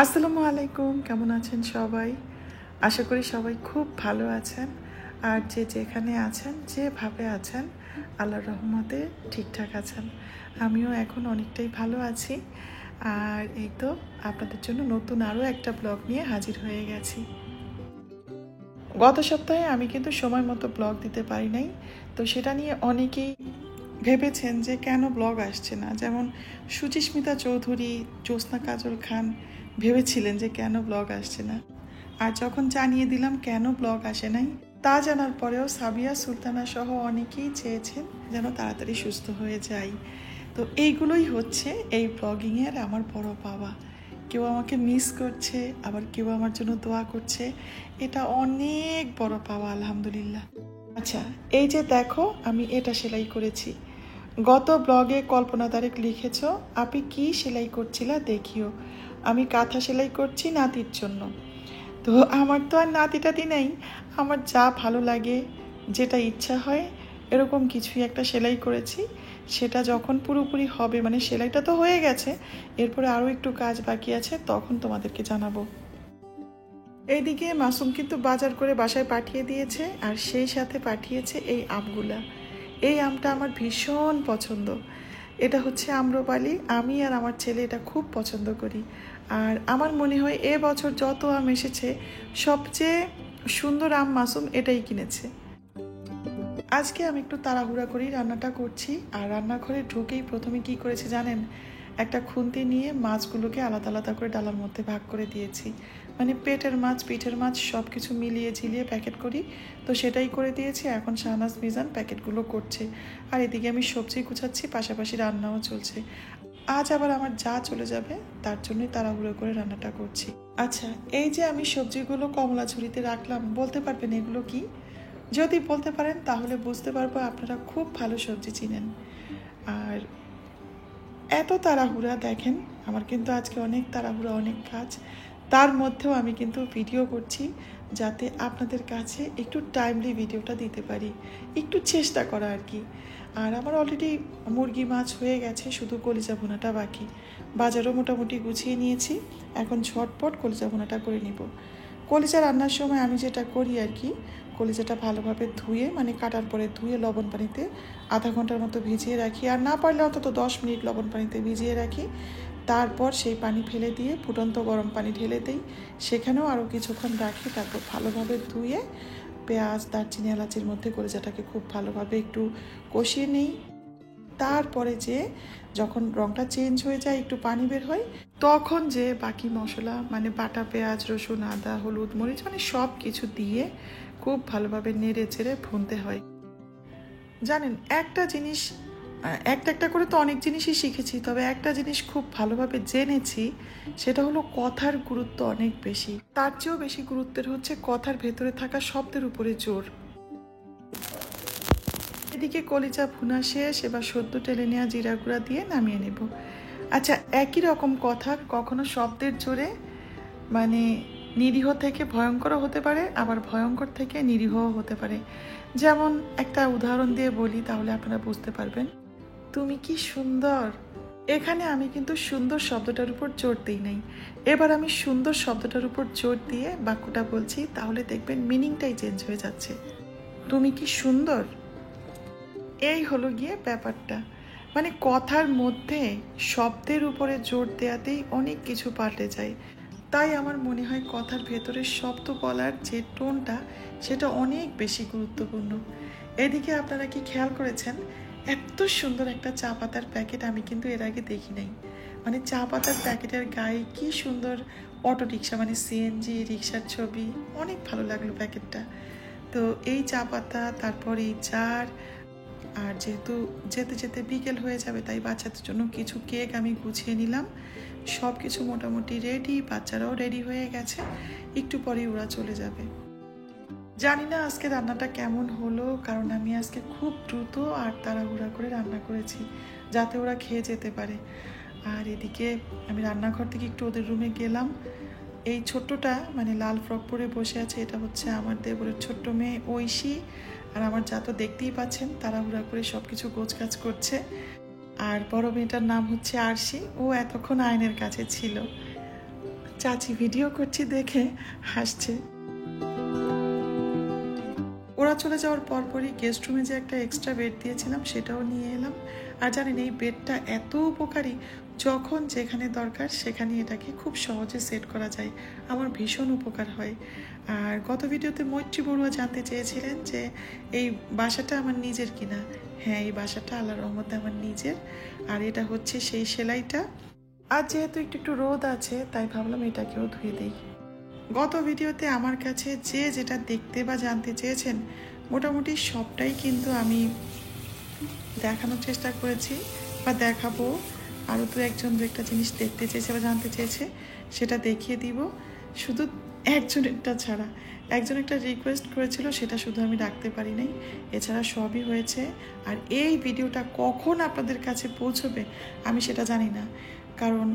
আসসালামু আলাইকুম, কেমন আছেন সবাই? আশা করি সবাই খুব ভালো আছেন। আর যে যেখানে আছেন, যেভাবে আছেন, আল্লাহর রহমতে ঠিকঠাক আছেন। আমিও এখন অনেকটাই ভালো আছি। আর এই তো আপনাদের জন্য নতুন আরও একটা ব্লগ নিয়ে হাজির হয়ে গেছি। গত সপ্তাহে আমি কিন্তু সময় মতো ব্লগ দিতে পারি নাই, তো সেটা নিয়ে অনেকেই ভেবেছেন যে কেন ব্লগ আসছে না। যেমন সুচিস্মিতা চৌধুরী, জ্যোৎস্না কাজল খান ভেবেছিলেন যে কেন ব্লগ আসছে না। আর যখন জানিয়ে দিলাম কেন ব্লগ আসে নাই, তা জানার পরেও সাবিয়া সুলতানা সহ অনেকেই চেয়েছেন যেন তাড়াতাড়ি সুস্থ হয়ে যাই। তো এইগুলোই হচ্ছে এই ব্লগিংয়ের আমার বড় পাওয়া। কেউ আমাকে মিস করছে, আবার কেউ আমার জন্য দোয়া করছে, এটা অনেক বড় পাওয়া, আলহামদুলিল্লাহ। আচ্ছা, এই যে দেখো আমি এটা সেলাই করেছি। গত ব্লগে কল্পনা তারেক লিখেছ, আপনি কি সেলাই করছিলা দেখিও। আমি কাঁথা সেলাই করছি নাতির জন্য। তো আমার তো আর নাতিটাতি নেই, আমার যা ভালো লাগে, যেটা ইচ্ছা হয় এরকম কিছুই একটা সেলাই করেছি। সেটা যখন পুরোপুরি হবে, মানে সেলাইটা তো হয়ে গেছে, এরপরে আরও একটু কাজ বাকি আছে, তখন তোমাদেরকে জানাবো। এইদিকে মাসুম কিন্তু বাজার করে বাসায় পাঠিয়ে দিয়েছে, আর সেই সাথে পাঠিয়েছে এই আমগুলা। এই আমটা আমার ভীষণ পছন্দ। এটা হচ্ছে আম্রপালি। আমি আর আমার ছেলে এটা খুব পছন্দ করি। আর আমার মনে হয় বছর যত আম এসেছে, সবচেয়ে সুন্দর আম মাসুম এটাই কিনেছে। আজকে আমি একটু তাড়াহুড়া করেই রান্নাটা করছি। আর রান্নাঘরে ঢুকেই প্রথমে কি করেছি জানেন? একটা খুন্তি নিয়ে মাছগুলোকে আলাদা আলাদা করে ডালার মধ্যে ভাগ করে দিয়েছি। মানে পেটের মাছ, পিঠের মাছ সব কিছু মিলিয়ে ঝিলিয়ে প্যাকেট করি, তো সেটাই করে দিয়েছি। এখন শাহনাজ মিজান প্যাকেটগুলো করছে, আর এদিকে আমি সবজি গুছাচ্ছি, পাশাপাশি রান্নাও চলছে। আজ আবার আমার যা চলে যাবে, তার জন্যই তাড়াহুড়ো করে রান্নাটা করছি। আচ্ছা, এই যে আমি সবজিগুলো কমলা ঝুড়িতে রাখলাম, বলতে পারবেন এগুলো কি? যদি বলতে পারেন তাহলে বুঝতে পারবো আপনারা খুব ভালো সবজি চিনেন। আর এত তাড়াহুড়া দেখেন, আমার কিন্তু আজকে অনেক তাড়াহুড়া, অনেক কাজ। তার মধ্যেও আমি কিন্তু ভিডিও করছি যাতে আপনাদের কাছে একটু টাইমলি ভিডিওটা দিতে পারি, একটু চেষ্টা করা আর কি। আর আমার অলরেডি মুরগি মাছ হয়ে গেছে, শুধু কলিজা ভুনাটা বাকি। বাজারও মোটামুটি গুছিয়ে নিয়েছি, এখন ঝটপট কলিজা ভুনাটা করে নিব। কলিজা রান্নার সময় আমি যেটা করি আর কি, কলিজাটা ভালোভাবে ধুয়ে, মানে কাটার পরে ধুয়ে লবণ পানিতে আধা ঘন্টার মতো ভিজিয়ে রাখি, আর না পারলে অন্তত 10 মিনিট লবণ পানিতে ভিজিয়ে রাখি। তারপর সেই পানি ফেলে দিয়ে ফুটন্ত গরম পানি ঢেলে দিই, সেখানেও আরও কিছুক্ষণ রাখি। তারপর ভালোভাবে ধুয়ে পেঁয়াজ, দারচিনি, এলাচির মধ্যে কলিজাটাকে খুব ভালোভাবে একটু কষিয়ে নিই। তারপরে যে যখন রঙটা চেঞ্জ হয়ে যায়, একটু পানি বের হয়, তখন যে বাকি মশলা, মানে বাটা পেঁয়াজ, রসুন, আদা, হলুদ, মরিচ, মানে সব কিছু দিয়ে খুব ভালোভাবে নেড়ে চেড়ে ভুনতে হয়। জানেন একটা জিনিস, একটা একটা করে তো অনেক জিনিসই শিখেছি, তবে একটা জিনিস খুব ভালোভাবে জেনেছি, সেটা হলো কথার গুরুত্ব অনেক বেশি। তার চেয়েও বেশি গুরুত্বের হচ্ছে কথার ভেতরে থাকা শব্দের উপরে জোর। এদিকে কলিজা ভুনা শেষ, এবার সদ্য টেলে নেওয়া জিরা গুঁড়া দিয়ে নামিয়ে নেব। আচ্ছা, একই রকম কথা কখনো শব্দের জোরে, মানে নিরীহ থেকে ভয়ঙ্করও হতে পারে, আবার ভয়ঙ্কর থেকে নিরীহও হতে পারে। যেমন একটা উদাহরণ দিয়ে বলি, তাহলে আপনারা বুঝতে পারবেন। তুমি কি সুন্দর। এখানে আমি কিন্তু সুন্দর শব্দটার উপর জোর দিই নাই, এবার আমি সুন্দর শব্দটার উপর জোর দিয়ে বাক্যটা বলছি, তাহলে দেখবেন মিনিংটাই চেঞ্জ হয়ে যাচ্ছে। তুমি কি সুন্দর, এই হলো গিয়ে ব্যাপারটা। মানে কথার মধ্যে শব্দের উপরে জোর দেওয়াতেই অনেক কিছু পাল্টে যায়। তাই আমার মনে হয় কথার ভেতরে শব্দ বলার যে টোনটা, সেটা অনেক বেশি গুরুত্বপূর্ণ। এদিকে আপনারা কি খেয়াল করেছেন, এত সুন্দর একটা চা পাতার প্যাকেট আমি কিন্তু এর আগে দেখি নাই। মানে চা পাতার প্যাকেটের গায়ে কি সুন্দর অটো রিক্সা, মানে সিএনজি রিক্সার ছবি, অনেক ভালো লাগলো প্যাকেটটা। তো এই চা পাতা, তারপর এই জার, আর যেহেতু যেতে যেতে বিকেল হয়ে যাবে, তাই বাচ্চাদের জন্য কিছু কেক আমি গুছিয়ে নিলাম। সব কিছু মোটামুটি রেডি, বাচ্চারাও রেডি হয়ে গেছে, একটু পরেই ওরা চলে যাবে। জানি না আজকে রান্নাটা কেমন হলো, কারণ আমি আজকে খুব দ্রুত আর তাড়াহুড়া করে রান্না করেছি যাতে ওরা খেয়ে যেতে পারে। আর এদিকে আমি রান্নাঘর থেকে একটু ওদের রুমে গেলাম। এই ছোট্টটা, মানে লাল ফ্রক পরে বসে আছে, এটা হচ্ছে আমার দেবরের ছোট্ট মেয়ে ঐশী। আর আমার যা তো দেখতেই পাচ্ছেন, তাড়াহুড়া করে সব কিছু গোছগাছ করছে। আর বড় মেয়েটার নাম হচ্ছে আরশি, ও এতক্ষণ আয়নের কাছে ছিল। চাচি ভিডিও করছি দেখে হাসছে। ওরা চলে যাওয়ার পরপরই গেস্ট রুমে যে একটা এক্সট্রা বেড দিয়েছিলাম সেটাও নিয়ে এলাম। আর জানেন এই বেডটা এত উপকারী, যখন যেখানে দরকার সেখানে এটাকে খুব সহজে সেট করা যায়, আমার ভীষণ উপকার হয়। আর গত ভিডিওতে মৈত্রী বড়ুয়া জানতে চেয়েছিলেন যে এই বাসাটা আমার নিজের কিনা। হ্যাঁ, এই বাসাটা আল্লাহর রহমতে আমার নিজের। আর এটা হচ্ছে সেই সেলাইটা। আর যেহেতু একটু একটু রোদ আছে তাই ভাবলাম এটাকেও ধুয়ে দিই। গত ভিডিওতে আমার কাছে যে যেটা দেখতে বা জানতে চেয়েছেন মোটামুটি সবটাই কিন্তু আমি দেখানোর চেষ্টা করেছি বা দেখাবো। আরও তো একজন দু একটা জিনিস দেখতে চেয়েছে বা জানতে চেয়েছে, সেটা দেখিয়ে দিব। শুধু একজনেরটা ছাড়া, একজন একটা রিকোয়েস্ট করেছিল, সেটা শুধু আমি রাখতে পারি নাই, এছাড়া সবই হয়েছে। আর এই ভিডিওটা কখন আপনাদের কাছে পৌঁছবে আমি সেটা জানি না, কারণ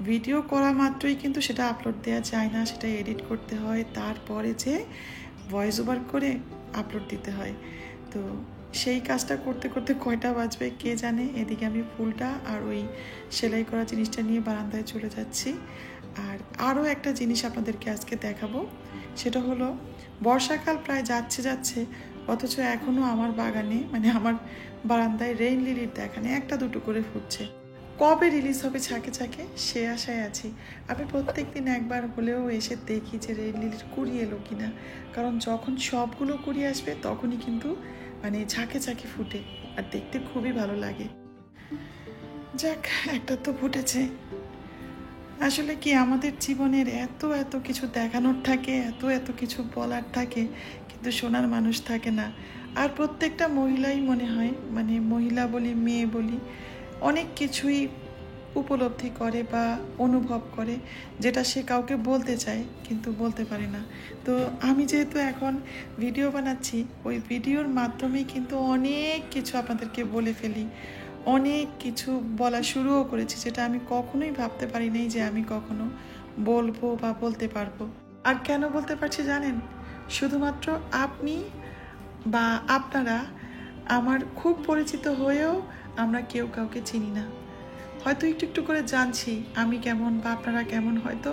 ভিডিও করা মাত্রই কিন্তু সেটা আপলোড দেওয়া যায় না, সেটা এডিট করতে হয়, তারপরে যে ভয়েস ওভার করে আপলোড দিতে হয়। তো সেই কাজটা করতে করতে কয়টা বাজবে কে জানে। এদিকে আমি ফুলটা আর ওই সেলাই করা জিনিসটা নিয়ে বারান্দায় চলে যাচ্ছি। আর আরও একটা জিনিস আপনাদেরকে আজকে দেখাবো, সেটা হলো বর্ষাকাল প্রায় যাচ্ছে অথচ এখনও আমার বাগানে মানে আমার বারান্দায় রেইন লিলির দেখা নেই, একটা দুটো করে ফুটছে। কবে রিলিজ হবে ছাকে ছাকে সে আশায় আছি। আমি প্রত্যেক দিন একবার হলেও এসে দেখি যে রেইন লিলির কুড়ি এলো কিনা, কারণ যখন সবগুলো কুড়ি আসবে তখনই কিন্তু মানে ঝাঁকে ঝাঁকে ফুটে আর দেখতে খুবই ভালো লাগে। যাক, একটা তো ফুটেছে। আসলে কি আমাদের জীবনের এত এত কিছু দেখানোর থাকে, এত এত কিছু বলার থাকে, কিন্তু শোনার মানুষ থাকে না। আর প্রত্যেকটা মহিলাই মনে হয়, মানে মহিলা বলি মেয়ে বলি, অনেক কিছুই উপলব্ধি করে বা অনুভব করে যেটা সে কাউকে বলতে চায় কিন্তু বলতে পারে না। তো আমি যেহেতু এখন ভিডিও বানাচ্ছি, ওই ভিডিওর মাধ্যমেই কিন্তু অনেক কিছু আপনাদেরকে বলে ফেলি, অনেক কিছু বলা শুরুও করেছি যেটা আমি কখনোই ভাবতে পারি নাই যে আমি কখনো বলবো বা বলতে পারবো। আর কেন বলতে পারছি জানেন? শুধুমাত্র আপনি বা আপনারা আমার খুব পরিচিত হয়েও আমরা কেউ কাউকে চিনি না। হয়তো একটু একটু করে জানছি আমি কেমন বা আপনারা কেমন, হয়তো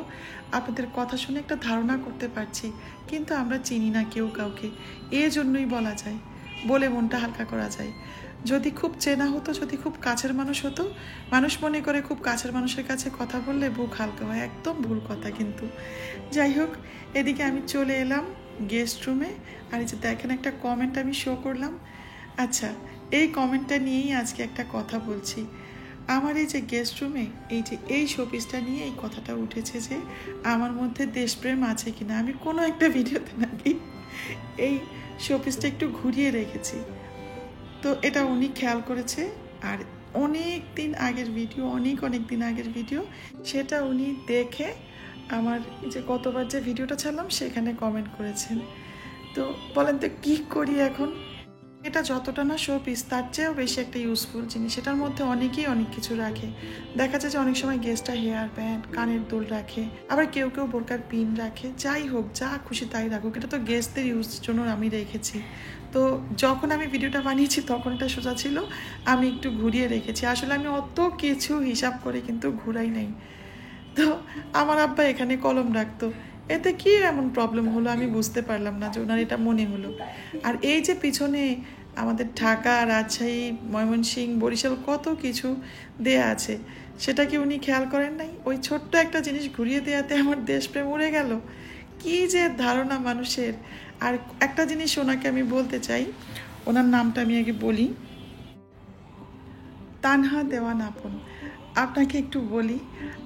আপনাদের কথা শুনে একটা ধারণা করতে পারছি, কিন্তু আমরা চিনি না কেউ কাউকে। এই জন্যই বলা যায়, বলে মনটা হালকা করা যায়। যদি খুব চেনা হতো, যদি খুব কাছের মানুষ হতো, মানুষ মনে করে খুব কাছের মানুষের কাছে কথা বললে বুক হালকা হয়, একদম ভুল কথা। কিন্তু যাই হোক, এদিকে আমি চলে এলাম গেস্ট রুমে। আর এই যে দেখেন একটা কমেন্ট আমি শো করলাম। আচ্ছা, এই কমেন্টটা নিয়েই আজকে একটা কথা বলছি। আমার এই যে গেস্ট রুমে এই শোপিসটা নিয়ে এই কথাটা উঠেছে যে আমার মধ্যে দেশপ্রেম আছে কিনা। আমি কোনো একটা ভিডিওতে নাকি এই শোপিসটা একটু ঘুরিয়ে রেখেছি, তো এটা উনি খেয়াল করেছে। আর অনেক দিন আগের ভিডিও, অনেক দিন আগের ভিডিও, সেটা উনি দেখে আমার যে গতবার যে ভিডিওটা ছাড়লাম সেখানে কমেন্ট করেছেন। তো বলেন তো কী করি এখন? এটা যতটা না শো পিস তার চেয়েও বেশি একটা ইউজফুল জিনিস। এটার মধ্যে অনেকেই অনেক কিছু রাখে। দেখা যায় যে অনেক সময় গেস্টরা হেয়ার ব্যান্ড, কানের দুল রাখে, আবার কেউ কেউ বোরকার পিন রাখে। যাই হোক, যা খুশি তাই রাখুক, এটা তো গেস্টদের ইউজের জন্য আমি রেখেছি। তো যখন আমি ভিডিওটা বানিয়েছি তখন এটা সোজা ছিল, আমি একটু ঘুরিয়ে রেখেছি। আসলে আমি অত কিছু হিসাব করে কিন্তু ঘুরাই নাই। তো আমার আব্বা এখানে কলম রাখতো, এতে কি এমন প্রবলেম হলো আমি বুঝতে পারলাম না যে ওনার এটা মনে হলো। আর এই যে পিছনে আমাদের ঢাকা, রাজশাহী, ময়মনসিংহ, বরিশাল কত কিছু দেয়া আছে, সেটা কি উনি খেয়াল করেন নাই? ওই ছোট্ট একটা জিনিস ঘুরিয়ে দেওয়াতে আমার দেশপ্রেম উড়ে গেল। কি যে ধারণা মানুষের। আর একটা জিনিস ওনাকে আমি বলতে চাই, ওনার নামটা আমি আগে বলি, তানহা দেওয়ান আপন। আপনাকে একটু বলি,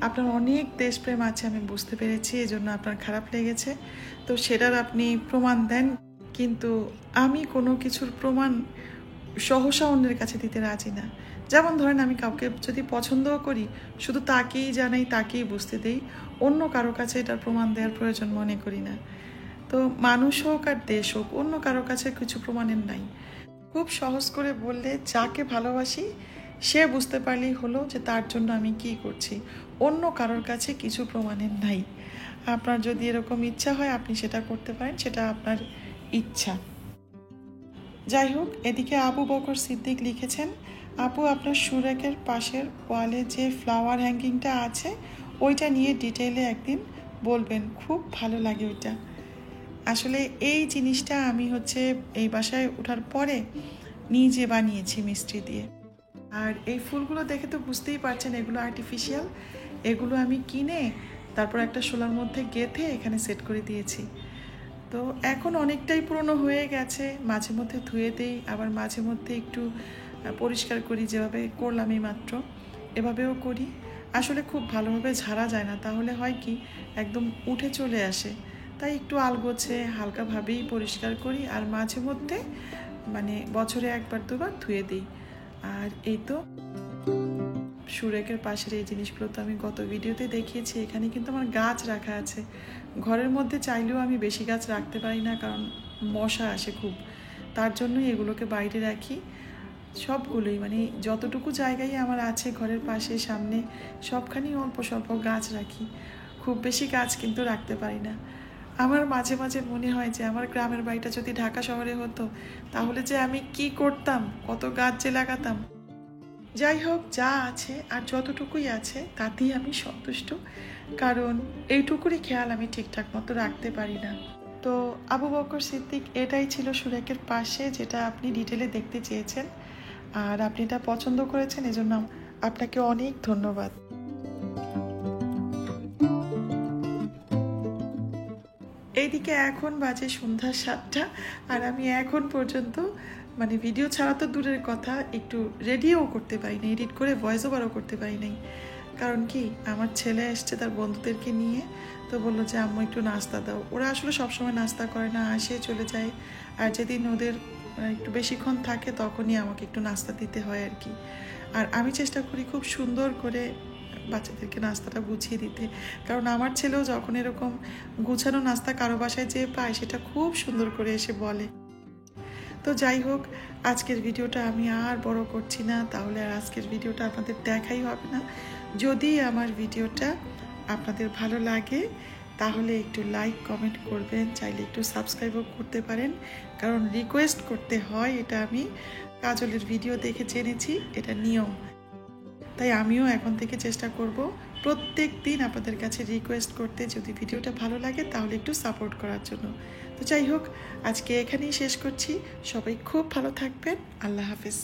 আপনার অনেক দেশপ্রেম আছে আমি বুঝতে পেরেছি, এই জন্য আপনার খারাপ লেগেছে, তো সেটার আপনি প্রমাণ দেন। কিন্তু আমি কোনো কিছুর প্রমাণ সহসা অন্যের কাছে দিতে রাজি না। যেমন ধরেন, আমি কাউকে যদি পছন্দও করি, শুধু তাকেই জানাই, তাকেই বুঝতে দেই, অন্য কারো কাছে এটার প্রমাণ দেওয়ার প্রয়োজন মনে করি না। তো মানুষ হোক আর দেশ হোক, অন্য কারো কাছে কিছু প্রমাণের নাই। খুব সহজ করে বললে, যাকে ভালোবাসি সে বুঝতে পারলেই হলো যে তার জন্য আমি কি করছি, অন্য কারোর কাছে কিছু প্রমাণের নাই। আপনার যদি এরকম ইচ্ছা হয় আপনি সেটা করতে পারেন, সেটা আপনার ইচ্ছা। যাই হোক, এদিকে আবু বকর সিদ্দিক লিখেছেন, আপু আপনার সুরেকের পাশের ওয়ালে যে ফ্লাওয়ার হ্যাঙ্গিংটা আছে ওইটা নিয়ে ডিটেইলে একদিন বলবেন, খুব ভালো লাগে ওইটা। আসলে এই জিনিসটা আমি এই বাসায় ওঠার পরে নিজে বানিয়েছি মিস্ত্রি দিয়ে। আর এই ফুলগুলো দেখে তো বুঝতেই পারছেন এগুলো আর্টিফিশিয়াল। এগুলো আমি কিনে তারপর একটা শোলার মধ্যে গেঁথে এখানে সেট করে দিয়েছি। তো এখন অনেকটাই পুরনো হয়ে গেছে, মাঝে মধ্যে ধুয়ে দিই, আবার মাঝে মধ্যে একটু পরিষ্কার করি, যেভাবে করলাম এই মাত্র এভাবেও করি। আসলে খুব ভালোভাবে ঝাড়া যায় না, তাহলে হয় কি একদম উঠে চলে আসে। তাই একটু আলগোছে হালকাভাবেই পরিষ্কার করি, আর মাঝে মধ্যে বছরে একবার দুবার ধুয়ে দিই। আর এই তো সুরেকের পাশের এই জিনিসগুলো তো আমি গত ভিডিওতে দেখিয়েছি। এখানে কিন্তু আমার গাছ রাখা আছে। ঘরের মধ্যে চাইলেও আমি বেশি গাছ রাখতে পারি না, কারণ মশা আসে খুব। তার জন্যই এগুলোকে বাইরে রাখি। সবগুলোই যতটুকু জায়গায় আমার আছে ঘরের পাশে সামনে সবখানেই অল্প স্বল্প গাছ রাখি। খুব বেশি গাছ কিন্তু রাখতে পারি না। আমার মাঝে মাঝে মনে হয় যে আমার গ্রামের বাড়িটা যদি ঢাকা শহরে হতো তাহলে যে আমি কি করতাম, কত গাছ যে লাগাতাম। যাই হোক, যা আছে আর যতটুকুই আছে তাতেই আমি সন্তুষ্ট, কারণ এইটুকুরই খেয়াল আমি ঠিকঠাক মতো রাখতে পারি না। তো আবু বকর সিদ্দিক এটাই ছিল সুরেকের পাশে, যেটা আপনি ডিটেলে দেখতে চেয়েছেন, আর আপনি এটা পছন্দ করেছেন, এজন্য আপনাকে অনেক ধন্যবাদ। এইদিকে এখন বাজে সন্ধ্যা 7টা, আর আমি এখন পর্যন্ত ভিডিও ছাড়া তো দূরের কথা, একটু রেডিও করতে পারি না, এডিট করে ভয়েস ওভারও করতে পারি নাই। কারণ কি, আমার ছেলে এসছে তার বন্ধুদেরকে নিয়ে, তো বললো যে আম্মু একটু নাস্তা দাও। ওরা আসলে সবসময় নাস্তা করে না, আসে চলে যায়, আর যেদিন ওদের একটু বেশিক্ষণ থাকে তখনই আমাকে একটু নাস্তা দিতে হয় আর কি। আর আমি চেষ্টা করি খুব সুন্দর করে বাচ্চাদেরকে নাস্তাটা গুছিয়ে দিতে, কারণ আমার ছেলেও যখন এরকম গুছানো নাস্তা কারো বাসায় যে পায় সেটা খুব সুন্দর করে এসে বলে। তো যাই হোক, আজকের ভিডিওটা আমি আর বড় করছি না, তাহলে আর আজকের ভিডিওটা আপনাদের দেখাই হবে না। যদি আমার ভিডিওটা আপনাদের ভালো লাগে তাহলে একটু লাইক কমেন্ট করবেন, চাইলে একটু সাবস্ক্রাইবও করতে পারেন, কারণ রিকোয়েস্ট করতে হয়, এটা আমি কাজলের ভিডিও দেখে জেনেছি, এটা নিয়ম। তাই আমিও এখন থেকে চেষ্টা করব প্রত্যেক দিন আপনাদের কাছে রিকোয়েস্ট করতে, যদি ভিডিওটা ভালো লাগে তাহলে একটু সাপোর্ট করার জন্য। তো যাই হোক, আজকে এখানেই শেষ করছি। সবাই খুব ভালো থাকবেন। আল্লাহ হাফেজ।